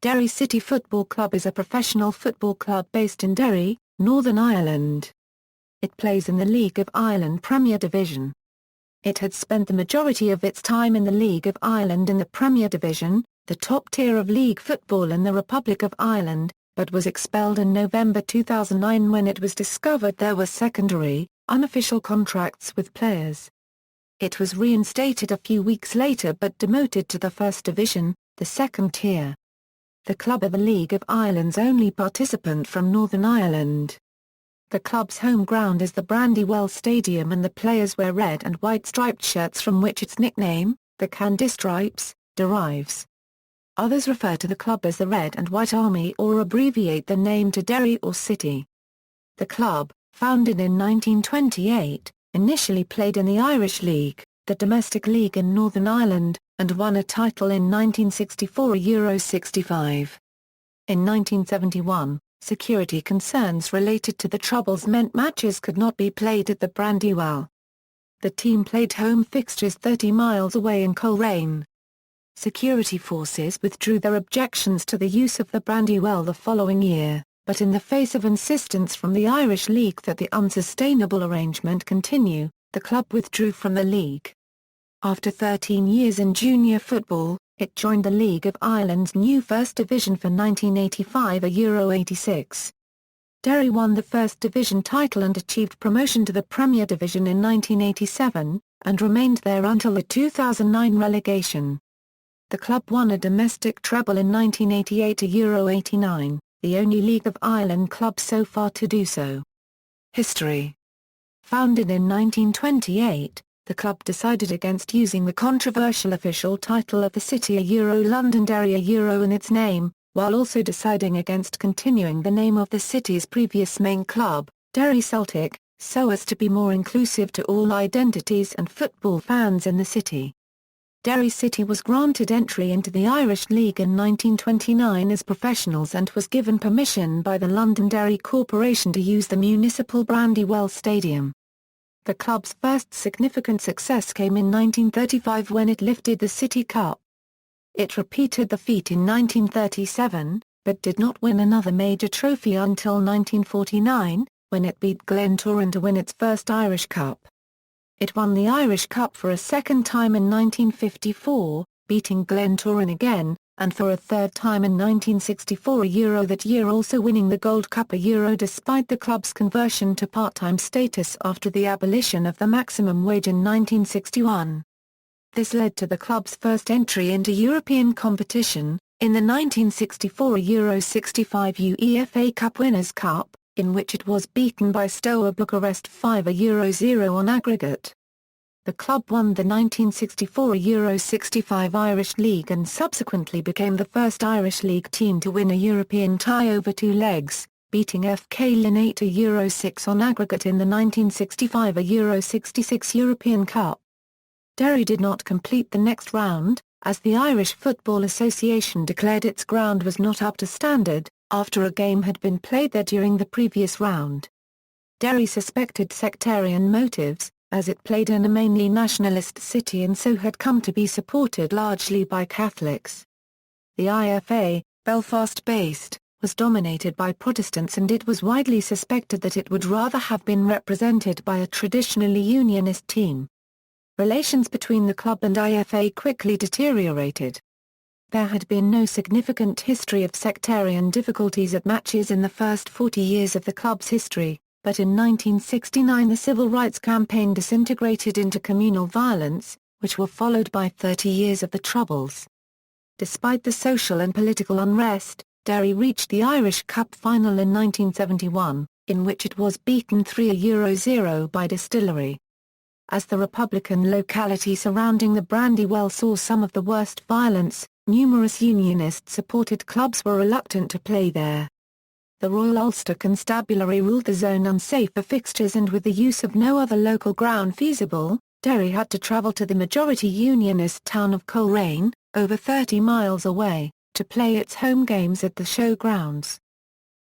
Derry City Football Club is a professional football club based in Derry, Northern Ireland. It plays in the League of Ireland Premier Division. It had spent the majority of its time in the League of Ireland in the Premier Division, the top tier of league football in the Republic of Ireland, but was expelled in November 2009 when it was discovered there were secondary, unofficial contracts with players. It was reinstated a few weeks later but demoted to the First Division, the second tier. The club are the League of Ireland's only participant from Northern Ireland. The club's home ground is the Brandywell Stadium and the players wear red and white striped shirts from which its nickname, the Candystripes, derives. Others refer to the club as the Red and White Army or abbreviate the name to Derry or City. The club, founded in 1928, initially played in the Irish League, the domestic league in Northern Ireland, and won a title in 1964 Euro 65. In 1971, security concerns related to the Troubles meant matches could not be played at the Brandywell. The team played home fixtures 30 miles away in Coleraine. Security forces withdrew their objections to the use of the Brandywell the following year, but in the face of insistence from the Irish League that the unsustainable arrangement continue, the club withdrew from the league. After 13 years in junior football, it joined the League of Ireland's new First Division for 1985 a Euro 86. Derry won the First Division title and achieved promotion to the Premier Division in 1987, and remained there until the 2009 relegation. The club won a domestic treble in 1988 a Euro 89, the only League of Ireland club so far to do so. History. Founded in 1928, the club decided against using the controversial official title of the city a Euro Londonderry a Euro in its name, while also deciding against continuing the name of the city's previous main club, Derry Celtic, so as to be more inclusive to all identities and football fans in the city. Derry City was granted entry into the Irish League in 1929 as professionals and was given permission by the Londonderry Corporation to use the municipal Brandywell Stadium. The club's first significant success came in 1935 when it lifted the City Cup. It repeated the feat in 1937, but did not win another major trophy until 1949, when it beat Glentoran to win its first Irish Cup. It won the Irish Cup for a second time in 1954, beating Glentoran again, and for a third time in 1964 a Euro that year also winning the Gold Cup a Euro despite the club's conversion to part-time status after the abolition of the maximum wage in 1961. This led to the club's first entry into European competition, in the 1964 Euro 65 UEFA Cup Winners' Cup, in which it was beaten by Steaua Bucharest 5 a Euro 0 on aggregate. The club won the 1964 Euro 65 Irish League and subsequently became the first Irish League team to win a European tie over two legs, beating FK Lynn 8 a Euro 6 on aggregate in the 1965 a Euro 66 European Cup. Derry did not complete the next round, as the Irish Football Association declared its ground was not up to standard, after a game had been played there during the previous round. Derry suspected sectarian motives, as it played in a mainly nationalist city and so had come to be supported largely by Catholics. The IFA, Belfast-based, was dominated by Protestants and it was widely suspected that it would rather have been represented by a traditionally unionist team. Relations between the club and IFA quickly deteriorated. There had been no significant history of sectarian difficulties at matches in the first 40 years of the club's history, but in 1969 the civil rights campaign disintegrated into communal violence, which were followed by 30 years of the Troubles. Despite the social and political unrest, Derry reached the Irish Cup final in 1971, in which it was beaten 3 a Euro 0 by Distillery. As the Republican locality surrounding the Brandywell saw some of the worst violence, numerous unionist-supported clubs were reluctant to play there. The Royal Ulster Constabulary ruled the zone unsafe for fixtures and with the use of no other local ground feasible, Derry had to travel to the majority unionist town of Coleraine, over 30 miles away, to play its home games at the showgrounds.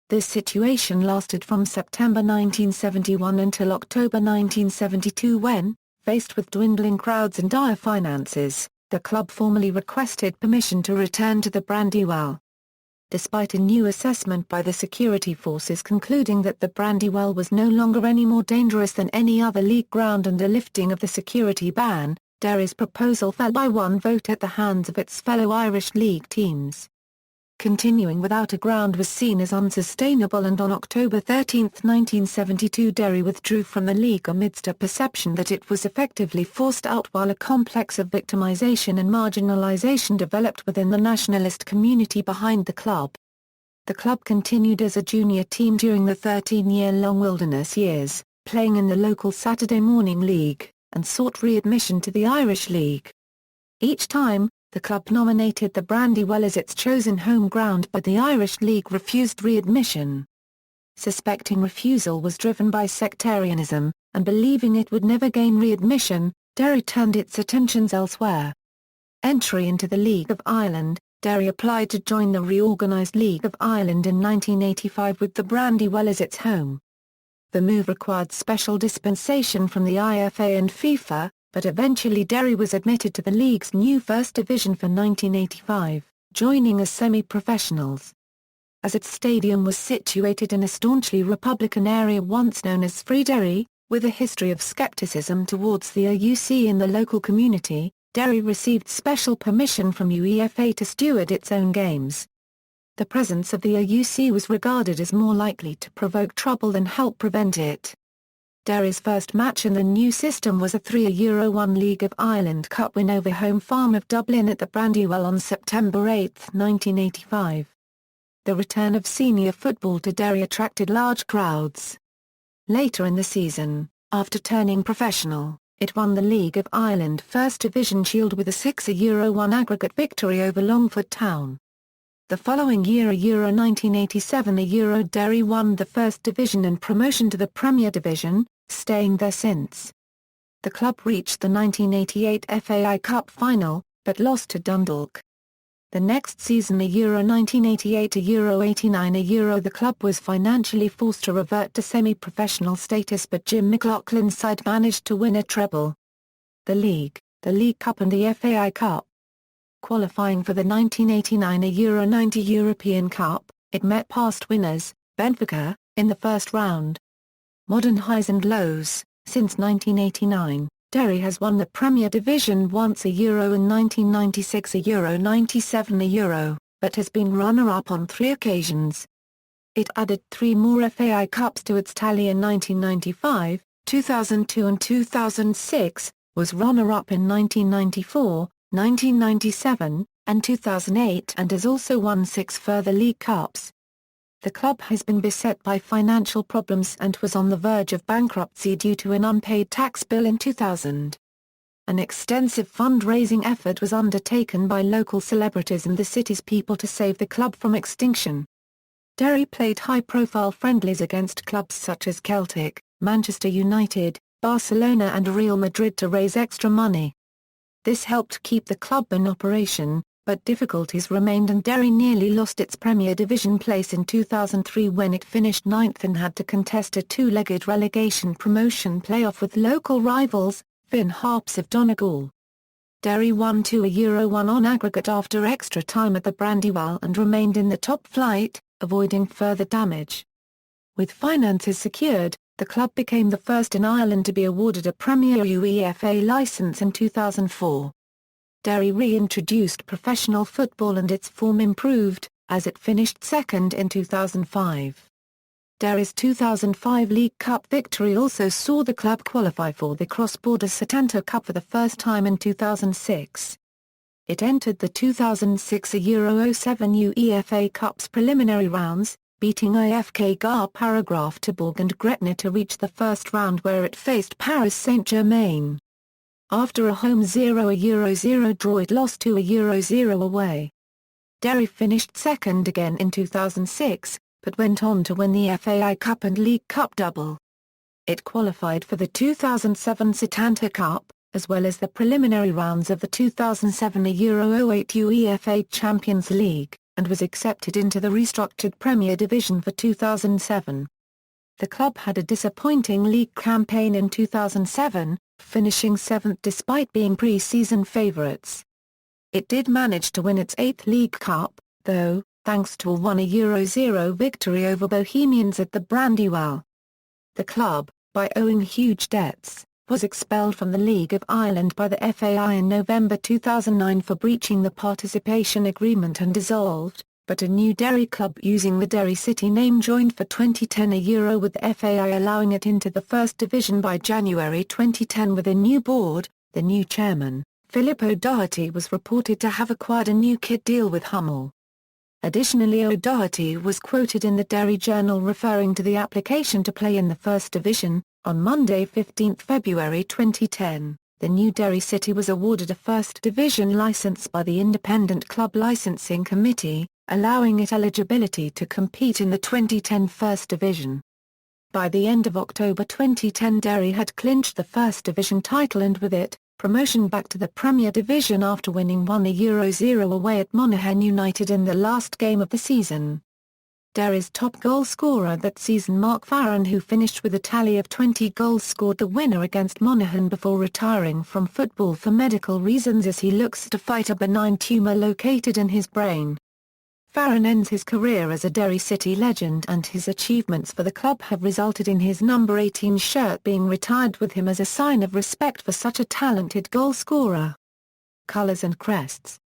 This situation lasted from September 1971 until October 1972 when, faced with dwindling crowds and dire finances, the club formally requested permission to return to the Brandywell. despite a new assessment by the security forces concluding that the Brandywell was no longer any more dangerous than any other league ground and a lifting of the security ban. Derry's proposal fell by one vote at the hands of its fellow Irish League teams. Continuing without a ground was seen as unsustainable, and on October 13, 1972, Derry withdrew from the league amidst a perception that it was effectively forced out, while a complex of victimisation and marginalisation developed within the nationalist community behind the club. The club continued as a junior team during the 13-year-long wilderness years, playing in the local Saturday morning league, and sought readmission to the Irish League. Each time, the club nominated the Brandywell as its chosen home ground, but the Irish League refused readmission. Suspecting refusal was driven by sectarianism, and believing it would never gain readmission, Derry turned its attentions elsewhere. Entry into the League of Ireland, Derry applied to join the reorganised League of Ireland in 1985 with the Brandywell as its home. The move required special dispensation from the IFA and FIFA, but eventually Derry was admitted to the league's new First Division for 1985, joining as semi-professionals. As its stadium was situated in a staunchly Republican area once known as Free Derry, with a history of scepticism towards the AUC in the local community, Derry received special permission from UEFA to steward its own games. The presence of the AUC was regarded as more likely to provoke trouble than help prevent it. Derry's first match in the new system was a 3-1 League of Ireland Cup win over home farm of Dublin at the Brandywell on September 8, 1985. The return of senior football to Derry attracted large crowds. Later in the season, after turning professional, it won the League of Ireland First Division Shield with a 6-1 aggregate victory over Longford Town. The following year, Euro 1987, Derry won the First Division and promotion to the Premier Division, staying there since. The club reached the 1988 FAI Cup final, but lost to Dundalk. The next season, Euro 1988 Euro 89, the club was financially forced to revert to semi-professional status, but Jim McLaughlin's side managed to win a treble. The League Cup and the FAI Cup. Qualifying for the 1989 Euro 90 European Cup, it met past winners, Benfica, in the first round. Modern highs and lows. Since 1989, Derry has won the Premier Division once, in 1996, Euro 97, but has been runner-up on 3 occasions. It added 3 more FAI Cups to its tally in 1995, 2002 and 2006, was runner-up in 1994, 1997, and 2008, and has also won 6 further League Cups. The club has been beset by financial problems and was on the verge of bankruptcy due to an unpaid tax bill in 2000. An extensive fundraising effort was undertaken by local celebrities and the city's people to save the club from extinction. Derry played high-profile friendlies against clubs such as Celtic, Manchester United, Barcelona and Real Madrid to raise extra money. This helped keep the club in operation, but difficulties remained and Derry nearly lost its Premier Division place in 2003 when it finished 9th and had to contest a 2-legged relegation promotion playoff with local rivals, Finn Harps of Donegal. Derry won 2-1 on aggregate after extra time at the Brandywell and remained in the top flight, avoiding further damage. With finances secured, the club became the first in Ireland to be awarded a Premier UEFA licence in 2004. Derry reintroduced professional football and its form improved, as it finished second in 2005. Derry's 2005 League Cup victory also saw the club qualify for the cross-border Setanta Cup for the first time in 2006. It entered the 2006 Euro 07 UEFA Cup's preliminary rounds, beating IFK Gar Paragraph Tuborg and Gretna to reach the first round where it faced Paris Saint-Germain. After a home 0-0 draw, it lost 2-0 away. Derry finished second again in 2006, but went on to win the FAI Cup and League Cup double. It qualified for the 2007 Setanta Cup, as well as the preliminary rounds of the 2007 Euro 08 UEFA Champions League, and was accepted into the restructured Premier Division for 2007. The club had a disappointing league campaign in 2007, finishing 7th despite being pre-season favourites. It did manage to win its 8th League Cup, though, thanks to a 1-0 victory over Bohemians at the Brandywell. The club, by owing huge debts, was expelled from the League of Ireland by the FAI in November 2009 for breaching the participation agreement and dissolved, but a new Derry club using the Derry City name joined for 2010 with the FAI allowing it into the First Division by January 2010 with a new board. The new chairman, Philip O'Doherty, was reported to have acquired a new kit deal with Hummel. Additionally, O'Doherty was quoted in the Derry Journal referring to the application to play in the First Division. On Monday 15 February 2010, the new Derry City was awarded a First Division licence by the Independent Club Licensing Committee, allowing it eligibility to compete in the 2010 First Division. By the end of October 2010, Derry had clinched the First Division title and with it, promotion back to the Premier Division after winning 1-0 away at Monaghan United in the last game of the season. Derry's top goal scorer that season, Mark Farron, who finished with a tally of 20 goals, scored the winner against Monaghan before retiring from football for medical reasons as he looks to fight a benign tumour located in his brain. Farron ends his career as a Derry City legend, and his achievements for the club have resulted in his number 18 shirt being retired with him as a sign of respect for such a talented goal scorer. Colours and crests.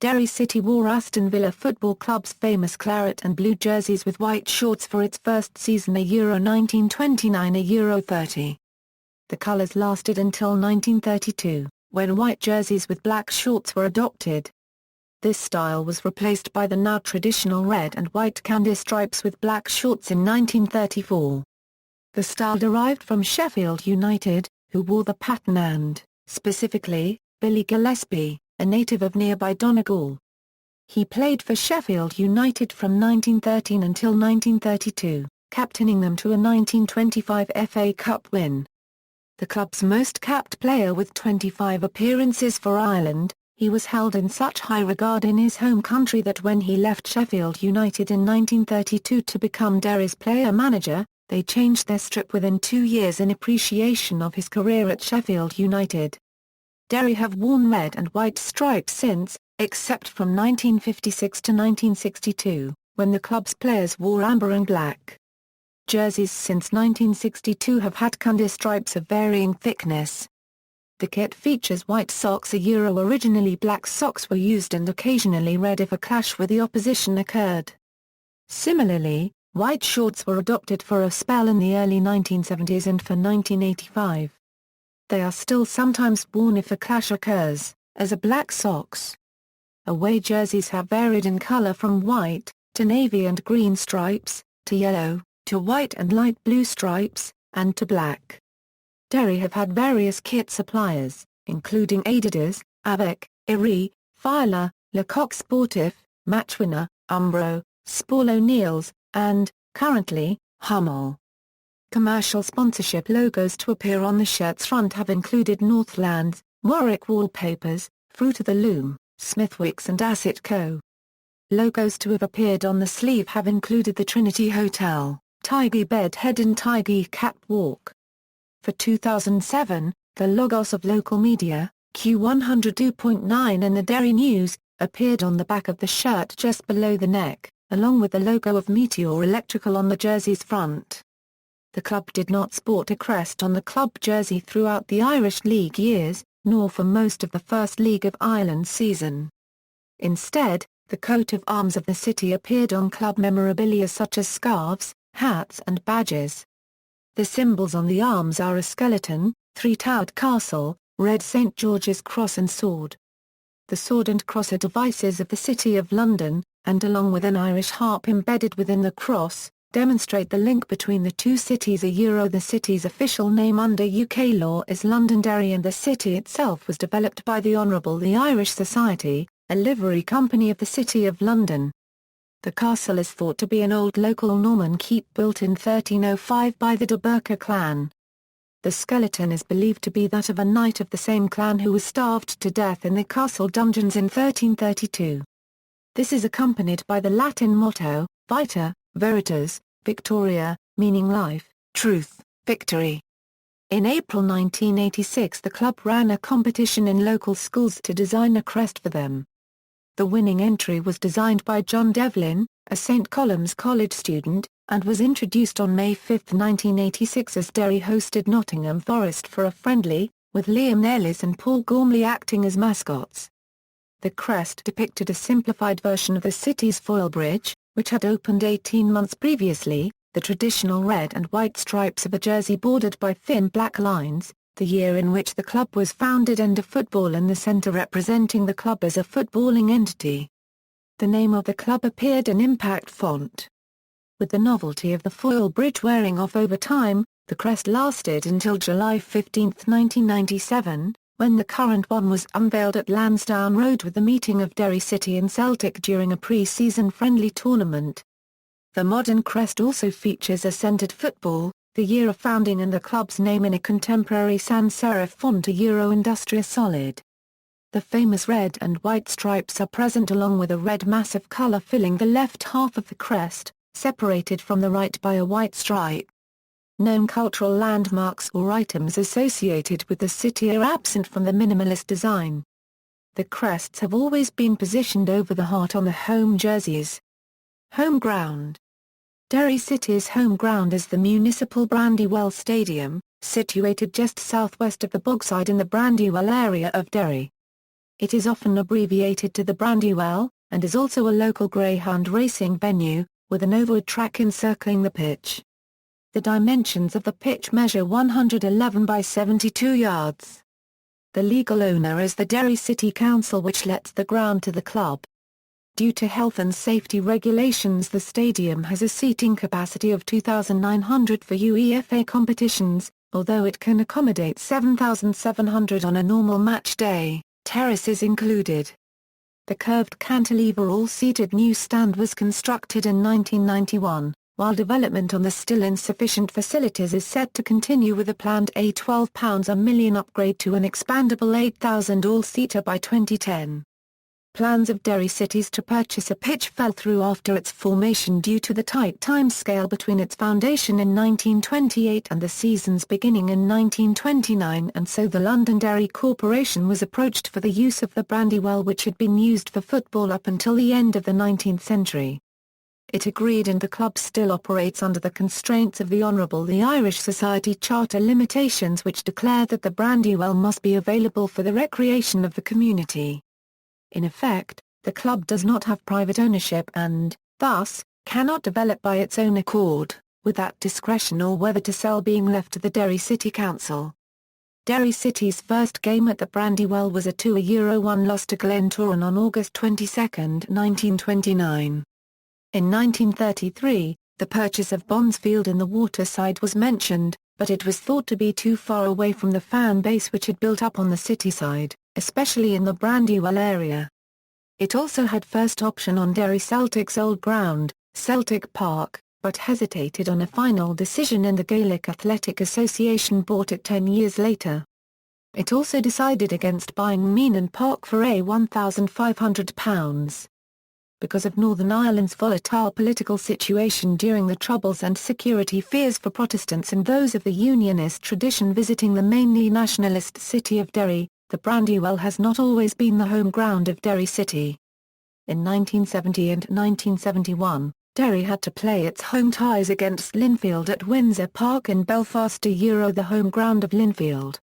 Derry City wore Aston Villa Football Club's famous claret and blue jerseys with white shorts for its first season, Euro 1929 Euro 30. The colours lasted until 1932, when white jerseys with black shorts were adopted. This style was replaced by the now traditional red and white Candystripes with black shorts in 1934. The style derived from Sheffield United, who wore the pattern, and, specifically, Billy Gillespie, a native of nearby Donegal. He played for Sheffield United from 1913 until 1932, captaining them to a 1925 FA Cup win. The club's most capped player with 25 appearances for Ireland, he was held in such high regard in his home country that when he left Sheffield United in 1932 to become Derry's player-manager, they changed their strip within 2 years in appreciation of his career at Sheffield United. Derry have worn red and white stripes since, except from 1956 to 1962, when the club's players wore amber and black. Jerseys since 1962 have had Candystripes of varying thickness. The kit features white socks. Originally black socks were used and occasionally red if a clash with the opposition occurred. Similarly, white shorts were adopted for a spell in the early 1970s and for 1985. They are still sometimes worn if a clash occurs, as are black socks. Away jerseys have varied in color from white, to navy and green stripes, to yellow, to white and light blue stripes, and to black. Derry have had various kit suppliers, including Adidas, Avec, Erie, Filer, Le Coq Sportif, Matchwinner, Umbro, Spall O'Neill's, and, currently, Hummel. Commercial sponsorship logos to appear on the shirt's front have included Northlands, Warwick Wallpapers, Fruit of the Loom, Smithwicks and Asset Co. Logos to have appeared on the sleeve have included the Trinity Hotel, Tiggy Bedhead and Tiggy Catwalk. For 2007, the logos of local media, Q102.9 and the Derry News, appeared on the back of the shirt just below the neck, along with the logo of Meteor Electrical on the jersey's front. The club did not sport a crest on the club jersey throughout the Irish League years, nor for most of the First League of Ireland season. Instead, the coat of arms of the city appeared on club memorabilia such as scarves, hats and badges. The symbols on the arms are a skeleton, three-towered castle, red St. George's cross and sword. The sword and cross are devices of the City of London, and along with an Irish harp embedded within the cross, demonstrate the link between the two cities. The city's official name under UK law is Londonderry, and the city itself was developed by the Honourable the Irish Society, a livery company of the City of London. The castle is thought to be an old local Norman keep built in 1305 by the de Burke clan. The skeleton is believed to be that of a knight of the same clan who was starved to death in the castle dungeons in 1332. This is accompanied by the Latin motto, Vita, Veritas, Victoria, meaning life, truth, victory. In April 1986 the club ran a competition in local schools to design a crest for them. The winning entry was designed by John Devlin, a St Columb's College student, and was introduced on May 5, 1986 as Derry hosted Nottingham Forest for a friendly, with Liam Ellis and Paul Gormley acting as mascots. The crest depicted a simplified version of the city's foil bridge, which had opened 18 months previously, the traditional red and white stripes of a jersey bordered by thin black lines, the year in which the club was founded, and a football in the centre representing the club as a footballing entity. The name of the club appeared in impact font. With the novelty of the foil bridge wearing off over time, the crest lasted until July 15, 1997, when the current one was unveiled at Lansdowne Road with the meeting of Derry City and Celtic during a pre-season friendly tournament. The modern crest also features a centred football, the year of founding, and the club's name in a contemporary sans serif font, a Euro Industria solid. The famous red and white stripes are present along with a red mass of colour filling the left half of the crest, separated from the right by a white stripe. Known cultural landmarks or items associated with the city are absent from the minimalist design. The crests have always been positioned over the heart on the home jerseys. Home ground. Derry City's home ground is the municipal Brandywell Stadium, situated just southwest of the Bogside in the Brandywell area of Derry. It is often abbreviated to the Brandywell, and is also a local greyhound racing venue, with an ovoid track encircling the pitch. The dimensions of the pitch measure 111 by 72 yards. The legal owner is the Derry City Council, which lets the ground to the club. Due to health and safety regulations, the stadium has a seating capacity of 2,900 for UEFA competitions, although it can accommodate 7,700 on a normal match day, terraces included. The curved cantilever all-seated new stand was constructed in 1991, while development on the still insufficient facilities is set to continue with a planned £12 a million upgrade to an expandable 8,000 all-seater by 2010. Plans of Derry City's to purchase a pitch fell through after its formation due to the tight timescale between its foundation in 1928 and the season's beginning in 1929, and so the Londonderry Corporation was approached for the use of the Brandywell, which had been used for football up until the end of the 19th century. It agreed, and the club still operates under the constraints of the Honourable the Irish Society Charter limitations, which declare that the Brandywell must be available for the recreation of the community. In effect, the club does not have private ownership and, thus, cannot develop by its own accord, with that discretion or whether to sell being left to the Derry City Council. Derry City's first game at the Brandywell was a 2-1 loss to Glentoran on August 22, 1929. In 1933, the purchase of Bondsfield in the Waterside was mentioned, but it was thought to be too far away from the fan base which had built up on the city side, especially in the Brandywell area. It also had first option on Derry Celtic's old ground, Celtic Park, but hesitated on a final decision, and the Gaelic Athletic Association bought it 10 years later. It also decided against buying Meenan Park for £1,500. Because of Northern Ireland's volatile political situation during the Troubles and security fears for Protestants and those of the Unionist tradition visiting the mainly nationalist city of Derry, the Brandywell has not always been the home ground of Derry City. In 1970 and 1971, Derry had to play its home ties against Linfield at Windsor Park in Belfast, the home ground of Linfield.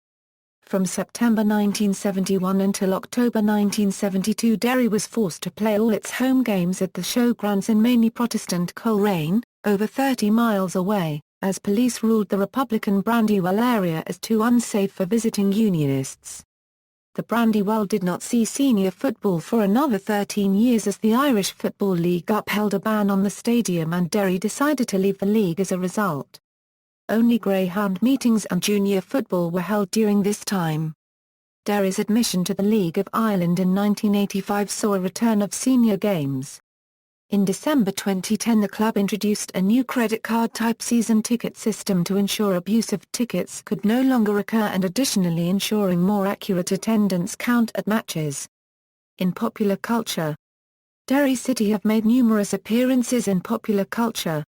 From September 1971 until October 1972, Derry was forced to play all its home games at the showgrounds in mainly Protestant Coleraine, over 30 miles away, as police ruled the Republican Brandywell area as too unsafe for visiting Unionists. The Brandywell did not see senior football for another 13 years as the Irish Football League upheld a ban on the stadium, and Derry decided to leave the league as a result. Only greyhound meetings and junior football were held during this time. Derry's admission to the League of Ireland in 1985 saw a return of senior games. In December 2010, the club introduced a new credit card-type season ticket system to ensure abuse of tickets could no longer occur, and additionally ensuring more accurate attendance count at matches. In popular culture, Derry City have made numerous appearances in popular culture.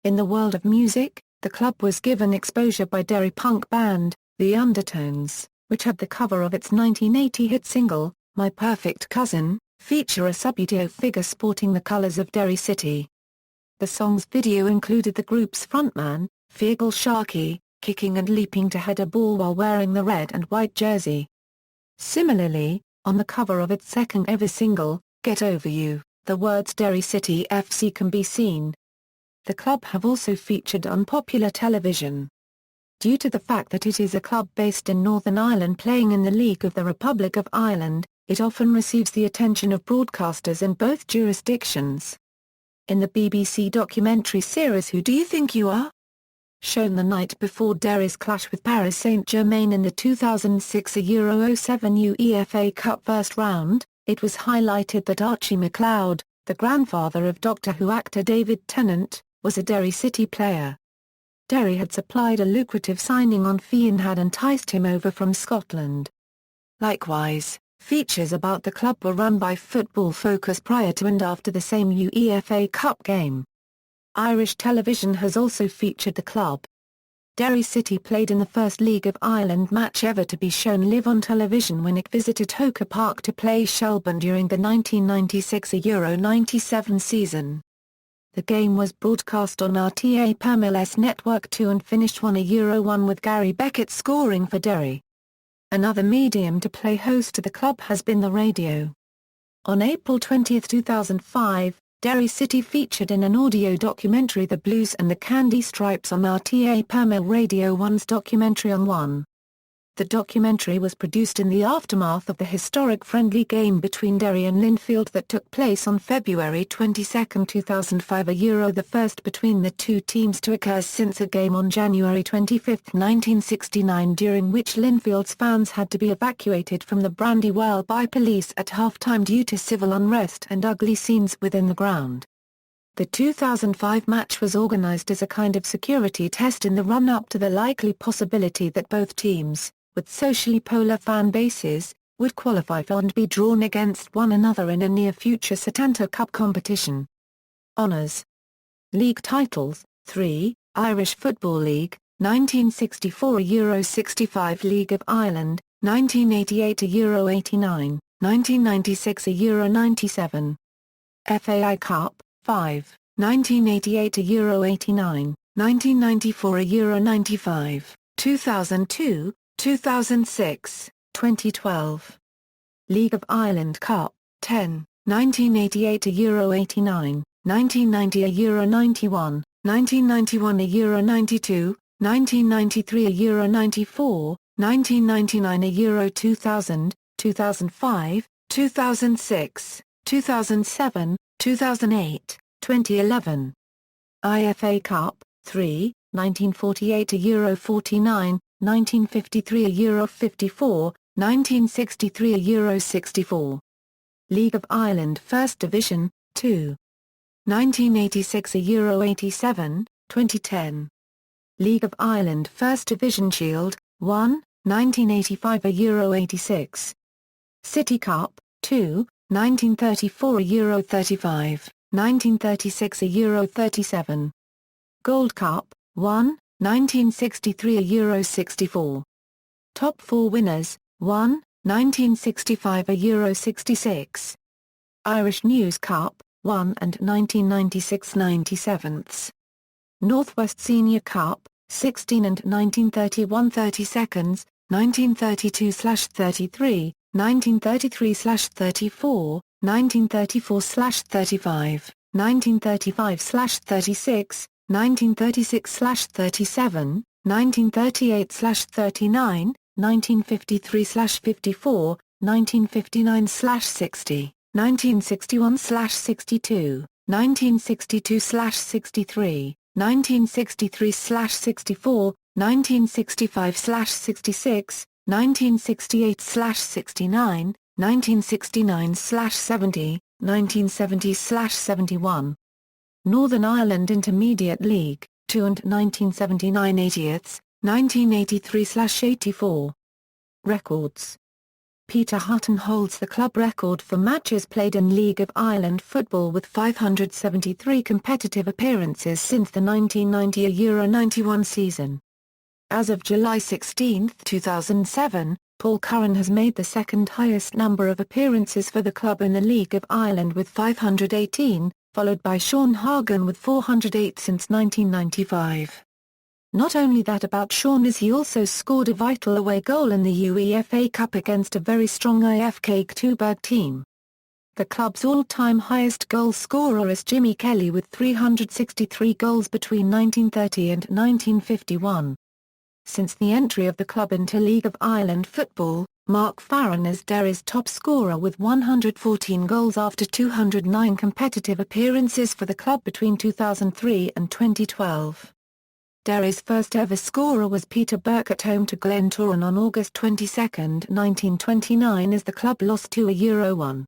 In the world of music, the club was given exposure by Derry punk band, The Undertones, which had the cover of its 1980 hit single, My Perfect Cousin, feature a sub-video figure sporting the colours of Derry City. The song's video included the group's frontman, Feargal Sharkey, kicking and leaping to head a ball while wearing the red and white jersey. Similarly, on the cover of its second ever single, Get Over You, the words Derry City F.C. can be seen. The club have also featured on popular television. Due to the fact that it is a club based in Northern Ireland playing in the League of the Republic of Ireland, it often receives the attention of broadcasters in both jurisdictions. In the BBC documentary series Who Do You Think You Are?, shown the night before Derry's clash with Paris Saint-Germain in the 2006 Euro 07 UEFA Cup first round, it was highlighted that Archie MacLeod, the grandfather of Doctor Who actor David Tennant, was a Derry City player. Derry had supplied a lucrative signing-on fee and had enticed him over from Scotland. Likewise, features about the club were run by Football Focus prior to and after the same UEFA Cup game. Irish television has also featured the club. Derry City played in the first League of Ireland match ever to be shown live on television when it visited Hoker Park to play Shelbourne during the 1996 Euro 97 season. The game was broadcast on RTA Permil's Network 2 and finished 1-1 with Gary Beckett scoring for Derry. Another medium to play host to the club has been the radio. On April 20, 2005, Derry City featured in an audio documentary The Blues and the Candystripes on RTA Permil Radio 1's documentary on One. The documentary was produced in the aftermath of the historic friendly game between Derry and Linfield that took place on February 22, 2005, a Euro the first between the two teams to occur since a game on January 25, 1969, during which Linfield's fans had to be evacuated from the Brandywell by police at half-time due to civil unrest and ugly scenes within the ground. The 2005 match was organised as a kind of security test in the run-up to the likely possibility that both teams, with socially polar fan bases, would qualify for and be drawn against one another in a near-future Setanta Cup competition. Honours: League titles, 3, Irish Football League, 1964 Euro 65 League of Ireland, 1988 Euro 89, 1996 Euro 97. FAI Cup, 5, 1988 Euro 89, 1994 Euro 95, 2002, 2006, 2012. League of Ireland Cup, 10, 1988 Euro 89, 1990 Euro 91, 1991 Euro 92, 1993 Euro 94, 1999 Euro 2000, 2005, 2006, 2007, 2008, 2011. IFA Cup, 3, 1948 Euro 49, 1953 Euro 54, 1963 Euro 64. League of Ireland First Division, 2. 1986 Euro 87, 2010. League of Ireland First Division Shield, 1, 1985 Euro 86. City Cup, 2, 1934 Euro 35, 1936 Euro 37. Gold Cup, 1, 1963 Euro 64. Top 4 winners, 1, 1965 Euro 66. Irish News Cup, 1 and 1996 97ths. Northwest Senior Cup, 16 and 1931 32nds, 1932/33, 1933/34, 1934/35, 1935/36, 1936/37, 1938/39, 1953/54, 1959/60, 1961/62, 1962/63, 1963/64, 1965/66, 1968/69, 1969/70, 1970/71. Northern Ireland Intermediate League, 2 and 1979 80ths, 1983/84. Records. Peter Hutton holds the club record for matches played in League of Ireland football with 573 competitive appearances since the 1990 Euro 91 season. As of July 16, 2007, Paul Curran has made the second highest number of appearances for the club in the League of Ireland with 518, followed by Sean Hargan with 408 since 1995. Not only that about Sean is he also scored a vital away goal in the UEFA Cup against a very strong IFK Coburg team. The club's all-time highest goal scorer is Jimmy Kelly with 363 goals between 1930 and 1951. Since the entry of the club into League of Ireland football, Mark Farron is Derry's top scorer with 114 goals after 209 competitive appearances for the club between 2003 and 2012. Derry's first ever scorer was Peter Burke at home to Glentoran on August 22, 1929 as the club lost to a Euro 1.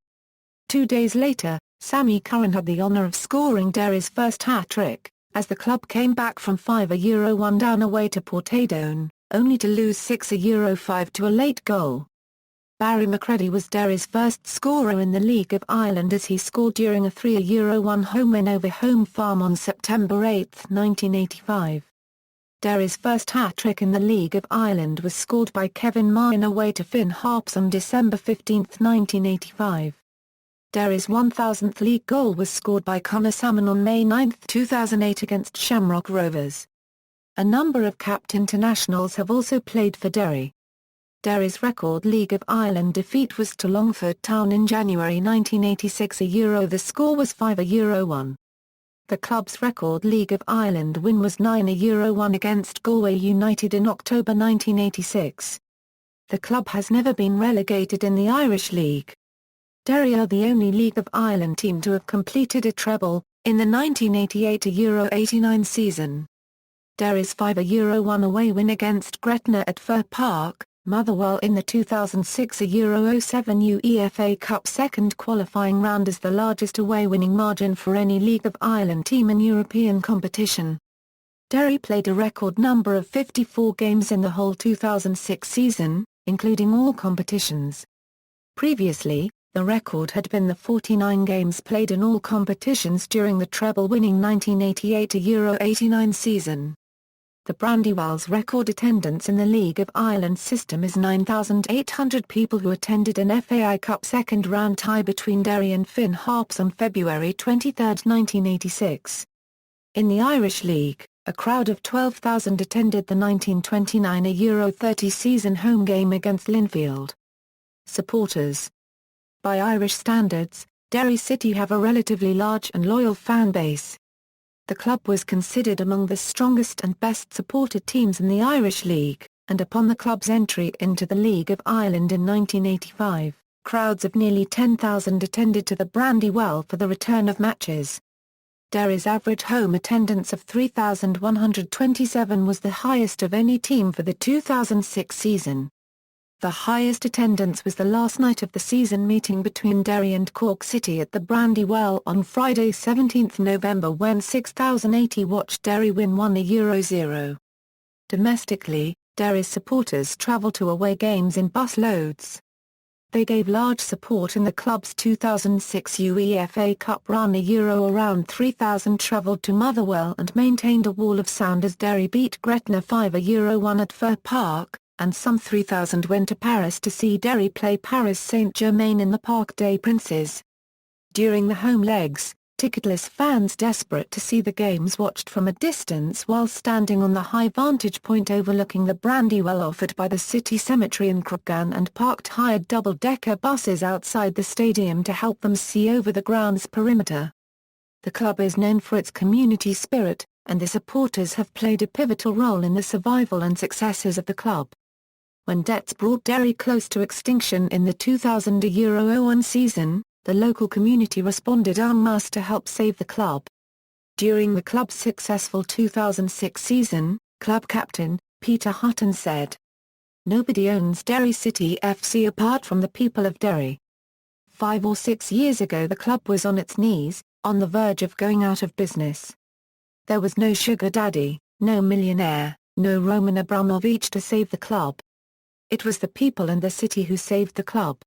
2 days later, Sammy Curran had the honour of scoring Derry's first hat-trick, as the club came back from 5-1 down away to Portadown, only to lose 6-5 to a late goal. Barry McCready was Derry's first scorer in the League of Ireland as he scored during a 3-1 home win over Home Farm on September 8, 1985. Derry's first hat-trick in the League of Ireland was scored by Kevin Martin away to Finn Harps on December 15, 1985. Derry's 1,000th league goal was scored by Conor Salmon on May 9, 2008 against Shamrock Rovers. A number of capped internationals have also played for Derry. Derry's record League of Ireland defeat was to Longford Town in January 1986 the score was 5-1. The club's record League of Ireland win was 9-1 against Galway United in October 1986. The club has never been relegated in the Irish League. Derry are the only League of Ireland team to have completed a treble, in the 1988-89 season. Derry's 5-1 away win against Gretna at Fir Park, Motherwell in the 2006-07 UEFA Cup second qualifying round is the largest away winning margin for any League of Ireland team in European competition. Derry played a record number of 54 games in the whole 2006 season, including all competitions. Previously, the record had been the 49 games played in all competitions during the treble-winning 1988-89 season. The Brandywell's record attendance in the League of Ireland system is 9,800 people who attended an FAI Cup second round tie between Derry and Finn Harps on February 23, 1986. In the Irish League, a crowd of 12,000 attended the 1929 Euro 30 season home game against Linfield. Supporters. By Irish standards, Derry City have a relatively large and loyal fan base. The club was considered among the strongest and best supported teams in the Irish League, and upon the club's entry into the League of Ireland in 1985, crowds of nearly 10,000 attended to the Brandywell for the return of matches. Derry's average home attendance of 3,127 was the highest of any team for the 2006 season. The highest attendance was the last night of the season meeting between Derry and Cork City at the Brandywell on Friday 17 November when 6,080 watched Derry win 1-0. Domestically, Derry's supporters travel to away games in bus loads. They gave large support in the club's 2006 UEFA Cup run. Around 3,000 travelled to Motherwell and maintained a wall of sound as Derry beat Gretna 5-1 at Fir Park, and some 3,000 went to Paris to see Derry play Paris Saint-Germain in the Parc des Princes. During the home legs, ticketless fans desperate to see the games watched from a distance while standing on the high vantage point overlooking the Brandywell offered by the city cemetery in Cruachan and parked hired double-decker buses outside the stadium to help them see over the ground's perimeter. The club is known for its community spirit, and the supporters have played a pivotal role in the survival and successes of the club. When debts brought Derry close to extinction in the 2000-01 season, the local community responded en masse to help save the club. During the club's successful 2006 season, club captain, Peter Hutton said, "Nobody owns Derry City FC apart from the people of Derry. 5 or 6 years ago the club was on its knees, on the verge of going out of business. There was no sugar daddy, no millionaire, no Roman Abramovich to save the club. It was the people and the city who saved the club.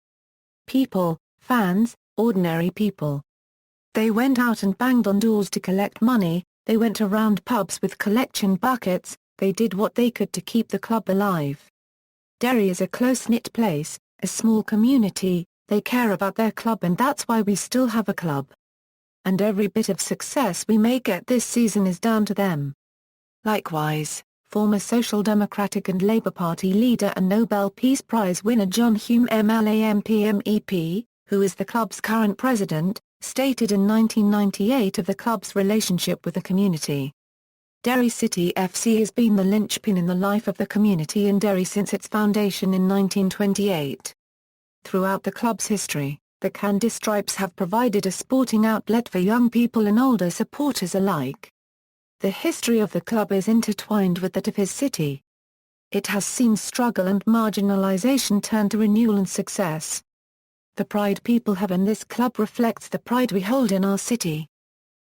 People, fans, ordinary people. They went out and banged on doors to collect money, they went around pubs with collection buckets, they did what they could to keep the club alive. Derry is a close-knit place, a small community, they care about their club and that's why we still have a club. And every bit of success we may get this season is down to them. Likewise, former Social Democratic and Labour Party leader and Nobel Peace Prize winner John Hume MEP, who is the club's current president, stated in 1998 of the club's relationship with the community. Derry City F.C. has been the linchpin in the life of the community in Derry since its foundation in 1928. Throughout the club's history, the Candystripes have provided a sporting outlet for young people and older supporters alike. The history of the club is intertwined with that of his city. It has seen struggle and marginalisation turn to renewal and success. The pride people have in this club reflects the pride we hold in our city.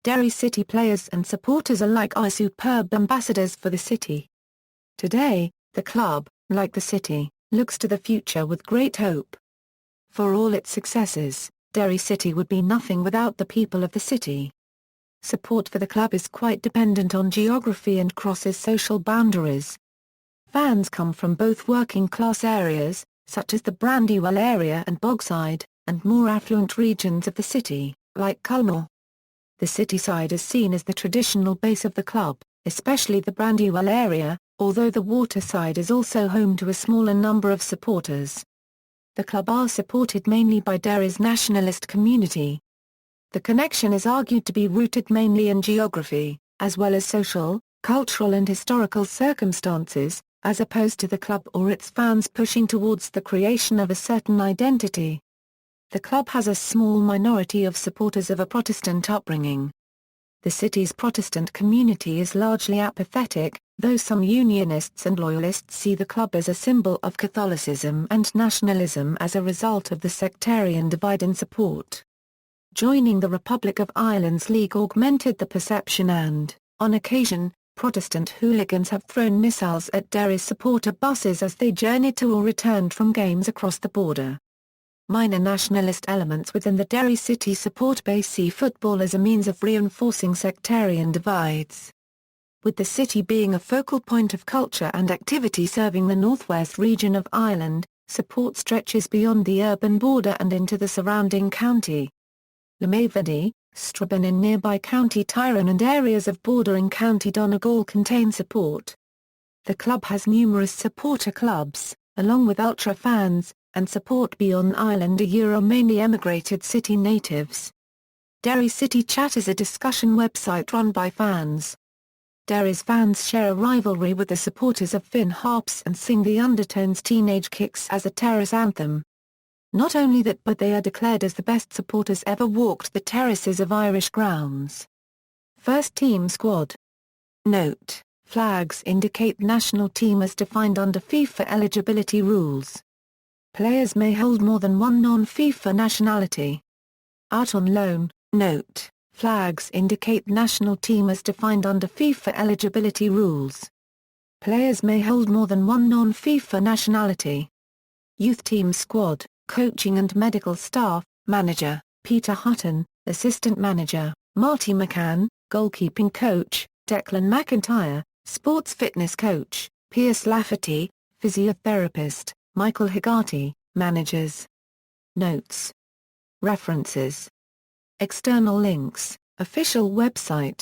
Derry City players and supporters alike are superb ambassadors for the city. Today, the club, like the city, looks to the future with great hope. For all its successes, Derry City would be nothing without the people of the city. Support for the club is quite dependent on geography and crosses social boundaries. Fans come from both working-class areas, such as the Brandywell area and Bogside, and more affluent regions of the city, like Culmore. The city side is seen as the traditional base of the club, especially the Brandywell area, although the waterside is also home to a smaller number of supporters. The club are supported mainly by Derry's nationalist community. The connection is argued to be rooted mainly in geography, as well as social, cultural and historical circumstances, as opposed to the club or its fans pushing towards the creation of a certain identity. The club has a small minority of supporters of a Protestant upbringing. The city's Protestant community is largely apathetic, though some Unionists and Loyalists see the club as a symbol of Catholicism and nationalism as a result of the sectarian divide in support. Joining the Republic of Ireland's league augmented the perception and, on occasion, Protestant hooligans have thrown missiles at Derry's supporter buses as they journeyed to or returned from games across the border. Minor nationalist elements within the Derry City support base see football as a means of reinforcing sectarian divides. With the city being a focal point of culture and activity serving the northwest region of Ireland, support stretches beyond the urban border and into the surrounding county. Limavady, Strabane in nearby County Tyrone and areas of bordering County Donegal contain support. The club has numerous supporter clubs, along with ultra fans, and support beyond Ireland mainly emigrated city natives. Derry City Chat is a discussion website run by fans. Derry's fans share a rivalry with the supporters of Finn Harps and sing the Undertones' Teenage Kicks as a terrace anthem. Not only that, but they are declared as the best supporters ever walked the terraces of Irish grounds. First team squad. Note: flags indicate national team as defined under FIFA eligibility rules. Players may hold more than one non-FIFA nationality. Out on loan. Note: flags indicate national team as defined under FIFA eligibility rules. Players may hold more than one non-FIFA nationality. Youth team squad, coaching and medical staff, manager, Peter Hutton, assistant manager, Marty McCann, goalkeeping coach, Declan McIntyre, sports fitness coach, Pierce Lafferty, physiotherapist, Michael Higarty, managers. Notes. References. External links, official website,